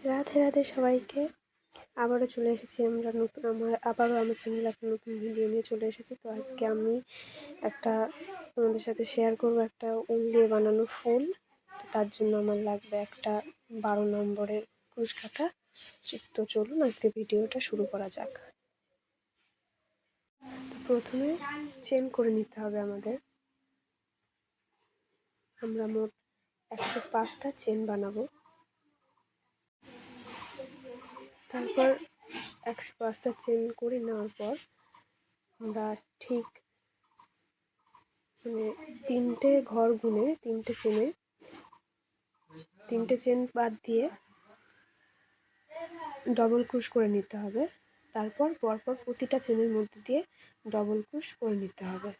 রাধে রাধে সবাইকে। আবারও চলে এসেছি আমরা আমার চ্যানেলে একটা নতুন ভিডিও নিয়ে চলে এসেছি। তো আজকে আমি একটা তোমাদের সাথে শেয়ার করব একটা উল দিয়ে বানানো ফুল। তো তার জন্য আমার লাগবে একটা 12 নম্বরের কুশ কাঁটা। তো চলুন আজকে ভিডিওটা শুরু করা যাক। তো প্রথমে চেন করে নিতে হবে আমাদের। আমরা মোট 105টা চেন বানাবো। তারপর 105টা চেন করে নেওয়ার পর আমরা ঠিক তিনটে ঘর গুনে তিনটে চেন বাদ দিয়ে ডবল ক্রুশ করে নিতে হবে। তারপর পরপর প্রতিটা চেনের মধ্যে দিয়ে ডবল ক্রুশ করে নিতে হবে।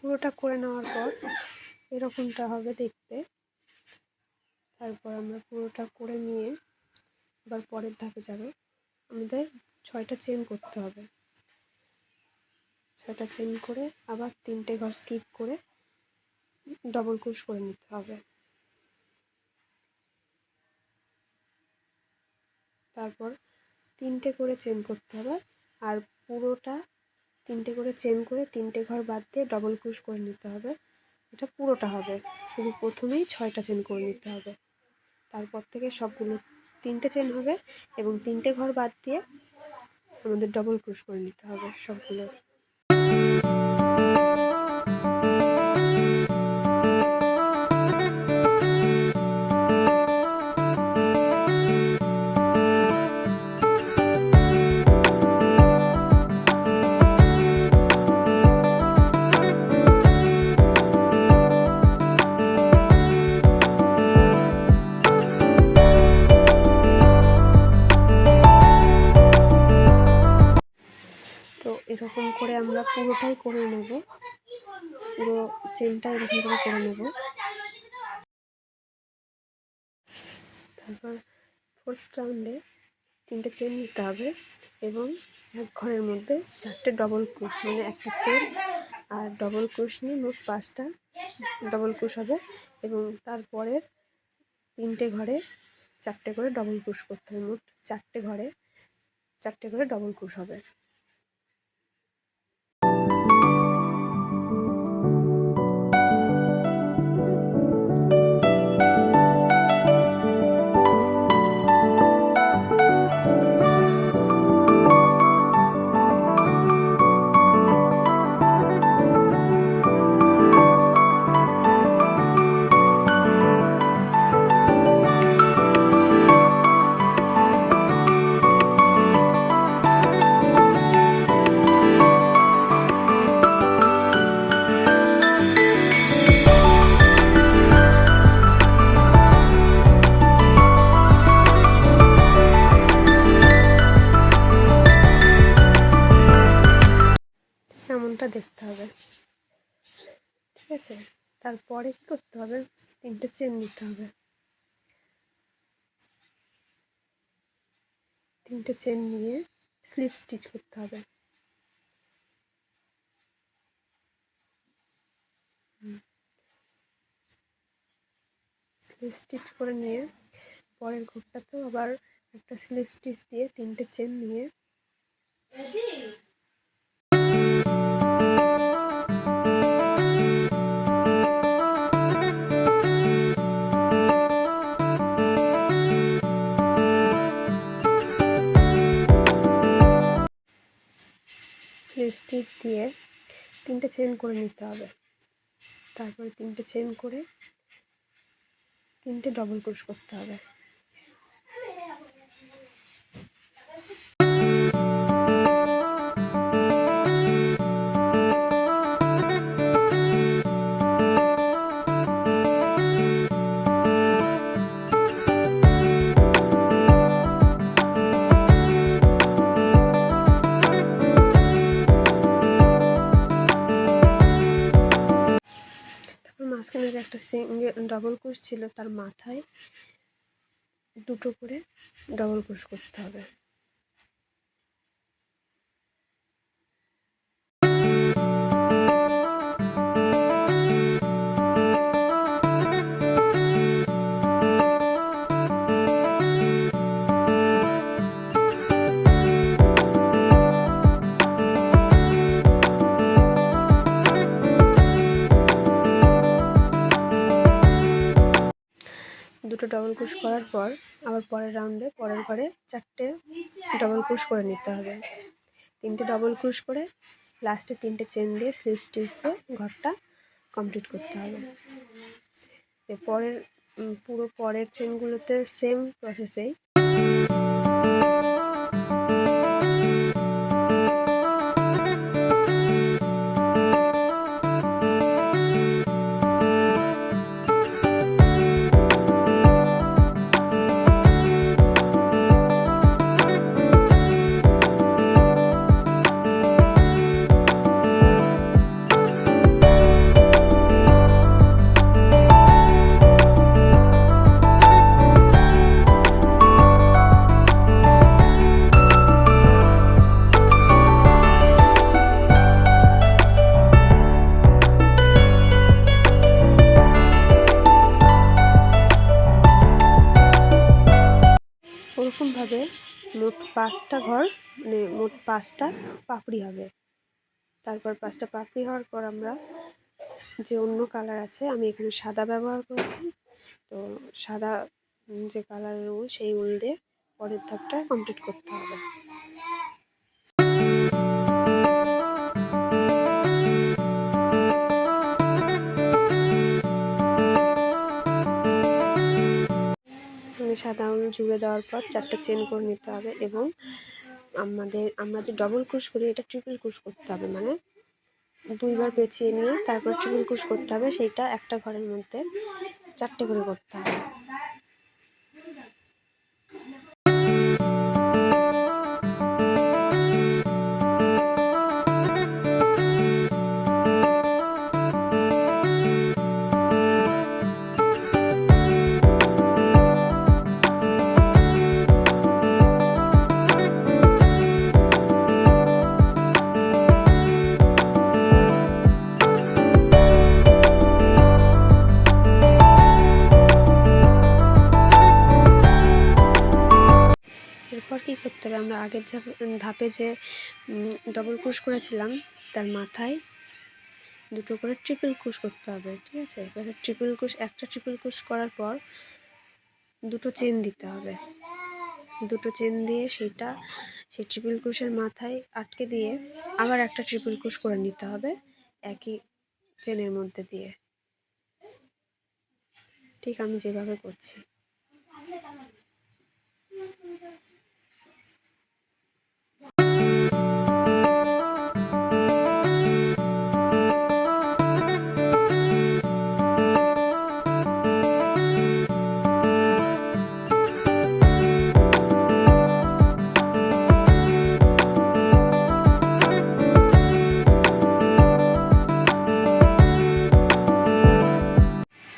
পুরোটা করে নেওয়ার পর এরকমটা হবে দেখতে। তারপর আমরা পুরোটা করে নিয়ে এবার পরের ধাপে যাব। আমাদের 6টা চেন করতে হবে। 6টা চেন করে আবার 3টে ঘর স্কিপ করে ডবল ক্রুশ করে নিতে হবে। তারপর 3টে করে চেন করতে হবে আর পুরোটা 3টে করে চেন করে 3টে ঘর বাদ দিয়ে ডবল ক্রুশ করে নিতে হবে। এটা পুরোটা হবে, শুধু প্রথমেই 6টা চেন করে নিতে হবে। তারপর থেকে সবগুলো 3টে চেন হবে এবং 3টে ঘর বাদ দিয়ে আমাদের ডবল ক্রুশ করে নিতে হবে সবগুলো। তো এরকম করে আমরা পুরোটাই করে নেব, পুরো চেনটা এরকম করে নেব। তারপর 4th রাউন্ডে 3টে চেন নিতে হবে এবং এক ঘরের মধ্যে 4টে ডবল ক্রুশ, মানে একটা চেন আর ডবল ক্রুশ নিয়ে মোট 5টা ডবল ক্রুশ হবে এবং তারপরের 3টে ঘরে 4টে করে ডবল ক্রুশ করতে হবে। মোট 4টে ঘরে 4টে করে ডবল ক্রুশ হবে। এমনটা দেখতে হবে, ঠিক আছে? তারপরে কি করতে হবে, 3টে চেন নিতে হবে। 3টে চেন নিয়ে স্লিপ স্টিচ করতে হবে। স্লিপ স্টিচ করে নিয়ে পরের ঘরটাতেও আবার একটা স্লিপ স্টিচ দিয়ে 3টে চেন নিয়ে স্লিপ স্টিচ দিয়ে 3টে চেন করে নিতে হবে। তারপরে 3টে চেন করে 3টে ডবল ক্রুশ করতে হবে। মাঝখানে যে একটা ডবল ক্রোশ ছিল তার মাথায় দুটো করে ডবল ক্রোশ করতে হবে। দুটো ডবল ক্রোশ করার পর আবার পরের রাউন্ডে পরের ঘরে 4টে ডবল ক্রোশ করে নিতে হবে। 3টে ডবল ক্রোশ করে লাস্টে 3টে চেন দিয়ে স্লিপ স্টিচ দিয়ে ঘরটা কমপ্লিট করতে হবে। পুরো পরের চেনগুলোতে সেম প্রসেসেই ওরকমভাবে মোট 5টা ঘর, মানে মোট 5টা পাপড়ি হবে। তারপর 5টা পাপড়ি হওয়ার পর আমরা যে অন্য কালার আছে, আমি এখানে সাদা ব্যবহার করেছি, তো সাদা যে কালারের উল সেই উল দিয়ে পরের ধাপটা কমপ্লিট করতে হবে। সাদা উল জুড়ে দেওয়ার পর 4টে চেন করে নিতে হবে এবং আমরা যে ডবল ক্রোশ করি এটা ট্রিপল ক্রোশ করতে হবে, মানে 2বার পেঁচিয়ে নিয়ে তারপর ট্রিপল ক্রোশ করতে হবে। সেইটা একটা ঘরের মধ্যে 4টে করে করতে হবে। কী করতে হবে, আমরা আগের ধাপে যে ডবল ক্রোশ করেছিলাম তার মাথায় দুটো করে ট্রিপল ক্রোশ করতে হবে, ঠিক আছে। এবারে একটা ট্রিপল ক্রোশ করার পর দুটো চেন দিতে হবে। দুটো চেন দিয়ে সেই ট্রিপল ক্রোশের মাথায় আটকে দিয়ে আবার একটা ট্রিপল ক্রোশ করে নিতে হবে একই চেনের মধ্যে দিয়ে, ঠিক আমি যেভাবে করছি।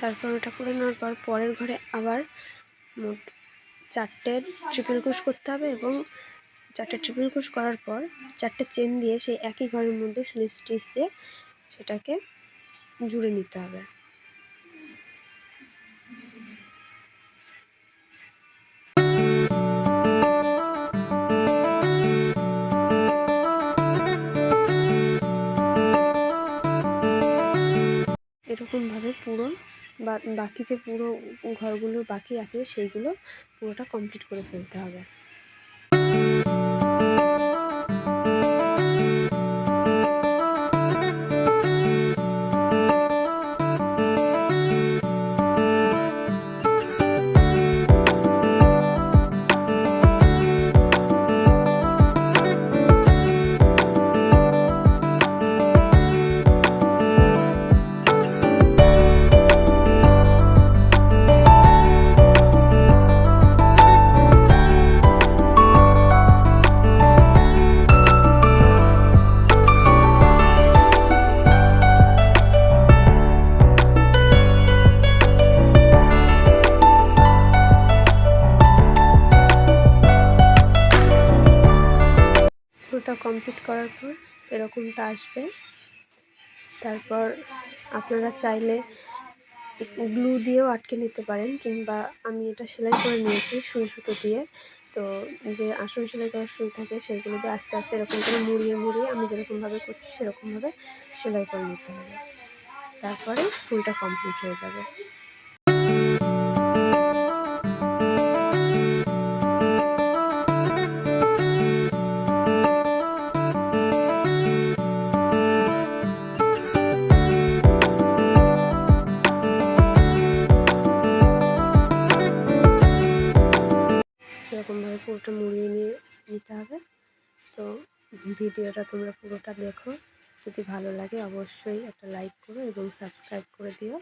তারপর ওটা করে নেওয়ার পর পরের ঘরে আবার মোট 4টে ট্রিপল ক্রোশ করতে হবে এবং 4টে ট্রিপল ক্রোশ করার পর 4টে চেন দিয়ে সেই একই ঘরের মধ্যে স্লিপ স্টিচ দিয়ে সেটাকে জুড়ে নিতে হবে। এরকমভাবে বাকি যে পুরো ঘরগুলো বাকি আছে সেইগুলো পুরোটা কমপ্লিট করে ফেলতে হবে। এরকমটা আসবে। তারপর আপনারা চাইলে গ্লু দিয়েও আটকে নিতে পারেন, কিংবা আমি এটা সেলাই করে নিয়েছি সুই সুতো দিয়ে। তো যে আসন সেলাই করার সুই থাকে সেইগুলো দিয়ে আস্তে আস্তে এরকম করে মুড়িয়ে মুড়িয়ে আমি যেরকমভাবে করছি সেরকমভাবে সেলাই করে নিতে হবে। তারপরে ফুলটা কমপ্লিট হয়ে যাবে। এরকমভাবে পুরোটা মুড়িয়ে নিতে হবে। তো ভিডিওটা তোমরা পুরোটা দেখো, যদি ভালো লাগে অবশ্যই একটা লাইক করো এবং সাবস্ক্রাইব করে দিও।